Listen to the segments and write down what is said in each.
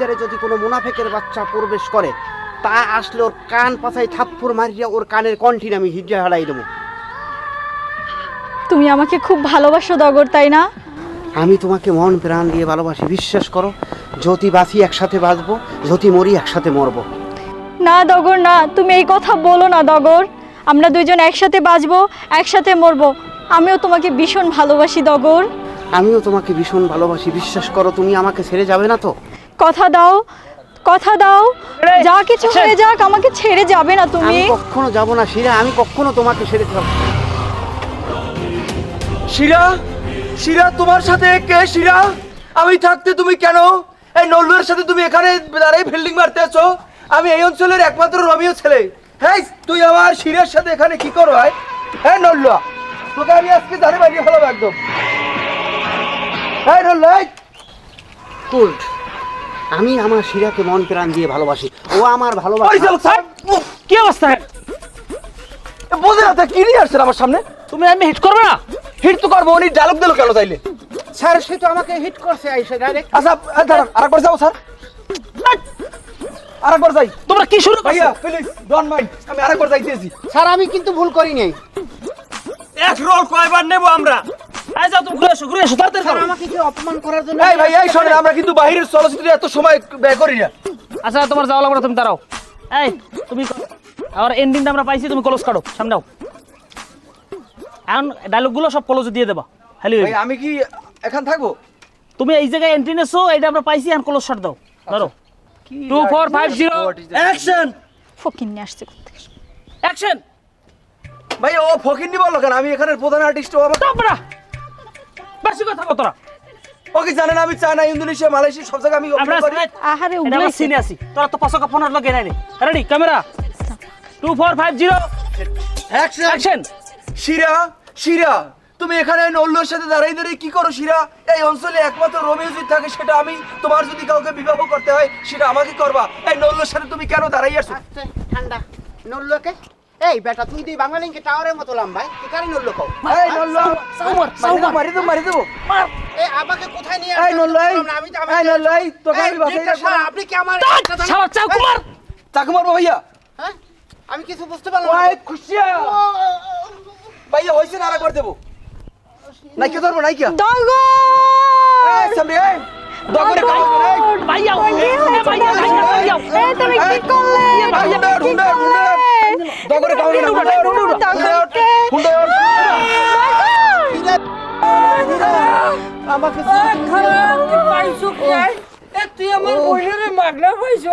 ভিতরে যদি কোনো মুনাফেকের বাচ্চা প্রবেশ করে, তা আসলে ওর কান পাছায় থাপ্পড় মারিয়া ওর কানের কণ্ঠিন আমি হিজড়া হারাই দেবো। তুমি আমাকে খুব ভালোবাসো ডগর, তাই না? আমি তোমাকে মন প্রাণ দিয়ে ভালোবাসি, বিশ্বাস করো। যদি বাঁচি একসাথে বাঁচবো, যদি মরি একসাথে মরবো। না ডগর না, তুমি এই কথা বলো না ডগর। আমরা দুইজন একসাথে বাঁচবো, একসাথে মরবো। আমিও তোমাকে ভীষণ ভালোবাসি ডগর। আমিও তোমাকে ভীষণ ভালোবাসি, বিশ্বাস করো। তুমি আমাকে ছেড়ে যাবে না তো? কথা দাও, কথা দাও, যা কিছু হয়ে যাক আমাকে ছেড়ে যাবে না তুমি। আমি কখনো যাব না শিরা, আমি কখনো তোমাকে ছেড়ে যাব না। শিরা, শিরা তোমার সাথে কে? শিরা, আমি থাকতে তুমি কেন এই নল্লুর সাথে তুমি এখানে দাঁড়াই ফিল্ডিং মারতে আছো? আমি এই অঞ্চলের একমাত্র রমিও ছেলে। হ্যাঁ, তুই আমার শিরার সাথে এখানে কি করো? হ্যাঁ নল্লুয়া, তোকে আমি আজকে ধারে বাড়িয়ে ফেলাবো একদম। হ্যাঁ নল্লুয়া, কুল্ট, আমি আমার শিরাকে মন প্রাণ দিয়ে ভালোবাসি, ও আমার ভালোবাসা। কি অবস্থা? বোঝে না কি নিয়ে আসছেন আমার সামনে? তুমি আমি হিট করবে না? হিট তো করবো, উনি ডায়লগ দিল কেন তাইলে? স্যার, সে তো আমাকে হিট করছে আইসে ডাইরেক্ট। আচ্ছা দাঁড়ান, আরেকবার যাও স্যার, আরেকবার যাই। তোমরা কি শুরু ভাইয়া করছো? প্লিজ ডোন্ট মাইন্ড, আমি আরেকবার যাইতেছি। স্যার, আমি কিন্তু ভুল করি নাই। এক রোল কয়বার নেব আমরা? এই যাও, তুমি ঘুরে এসো তাড়াতাড়ি স্যার, করো। আমাকে কি অপমান করার জন্য? এই ভাই, এই শোনেন, আমরা কিন্তু বাইরের চলচ্চিত্রে এত সময় ব্যয় করি না। আচ্ছা তোমার যাওয়া লাগবে না, তুমি দাঁড়াও। এই তুমি আর এন্ডিংটা আমরা পাইছি, তুমি ক্লোজ কাটো, সামনে দাও। এখন ডায়লগগুলো সব ক্লোজ দিয়ে দেবা। হ্যালো, ভাই আমি কি এখান থাকবো? তুমি এই জায়গায় এন্ট্রি নেছো, এটা আমরা পাইছি, এখন ক্লোজ শট দাও। ধরো 2 4 5 0 অ্যাকশন। ফকিন নিয়ে আসছে কোত্থেকে? অ্যাকশন। ভাই ও ফকিন্নি বললো কেন? আমি এখানের প্রধান আর্টিস্ট। ও আমার, তোমরা বেশি কথা বলো তোরা। ও কি জানেন আমি চায়না, ইন্দোনেশিয়া, মালয়েশিয়া সব জায়গায় আমি আমরা অভিনয় করি। আহারে এটা আমরা সিনে আছি, তোরা তো 5 15 লোক এনে নে। Ready, camera 2 4 5 0 action. শিরা, শিরা তুমি এখানে নল্লুর সাথে দাঁড়াই দাঁড়িয়ে কি করো? শিরা, এই অঞ্চলে একমাত্র রোমিওজিৎ থাকে, সেটা আমি। তোমার যদি কাউকে বিবাহ করতে হয় সেটা আমাকে করবা। এই নল্লুর সাথে তুমি কেন দাঁড়াই আছো? আস্তে, ঠান্ডা। নল্লুকে, এই বেটা, তুই তুই বাঙালিকে টাওয়ারের মতো লাম্বাই, তুই কারি নল্লু কও? এই নল্লু, মারি দেবো, মারি দেবো। এই আমাকে কোথায় নিয়ে এই আসছেন? নল্লু, এই আমি তো এই নল্লু, এই তোকে এই, আমি বাসায় ডিরেক্টর রাখবো না। সাহেব, আপনি কি আমার শালা চাও কুমার। চাকু মারবো ভাইয়া? হ্যাঁ? আমি কিছু বুঝতে পারলাম না। ওই খুশিয়া ভাইয়া হইছে না, আরেকবার দেবো। নাইকে ধরবো, নাইকা ডগর! এই সামনে, এই দগরে কাম করে, এই ভাইয়া কি হয়েছে ভাইয়া ডগর? ভাইয়া এই তুমি কি করলে? ভাইয়া হুন্ডা, হুন্ডা দগরে কাম করে, হুন্ডা, ডগরকে! হুন্ডা। আমাকে তুই আমার বইনের মাগনা পাইছো?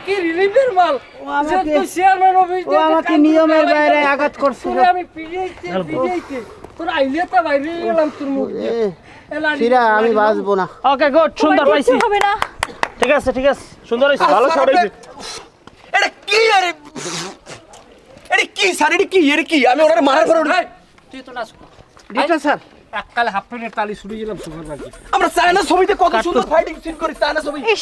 কি রিলিফের মাল? আমাকে- তুই চেয়ারম্যান অফিস ও আমাকে নিয়মের বাইরে আঘাত করছিল। আমি পিড়াইতে তোর আইলিয়াতে বাইরে গেলাম তোর মুখ দিয়ে। শিরা, আমি বাঁচবো না। ওকে গুড, সুন্দর তোমার পাইছি। কিচ্ছু হবে না। ঠিক আছে ঠিক আছে, সুন্দর হইছে, ভালো শট হইছে। এটা কি আরে? এটা কি স্যার? এটা কি? এর কি? আমি ওনারে মারার পরে তুই তো নাচ কর। ডিরেক্টর স্যার, এককালে হাফ প্লেটের তালি ছুড়ে গেলাম সুপার মার্কেট। আমরা চায়না ছবিতে কত সুন্দর ফাইটিং সিন করি, চায়না ছবি। ইস,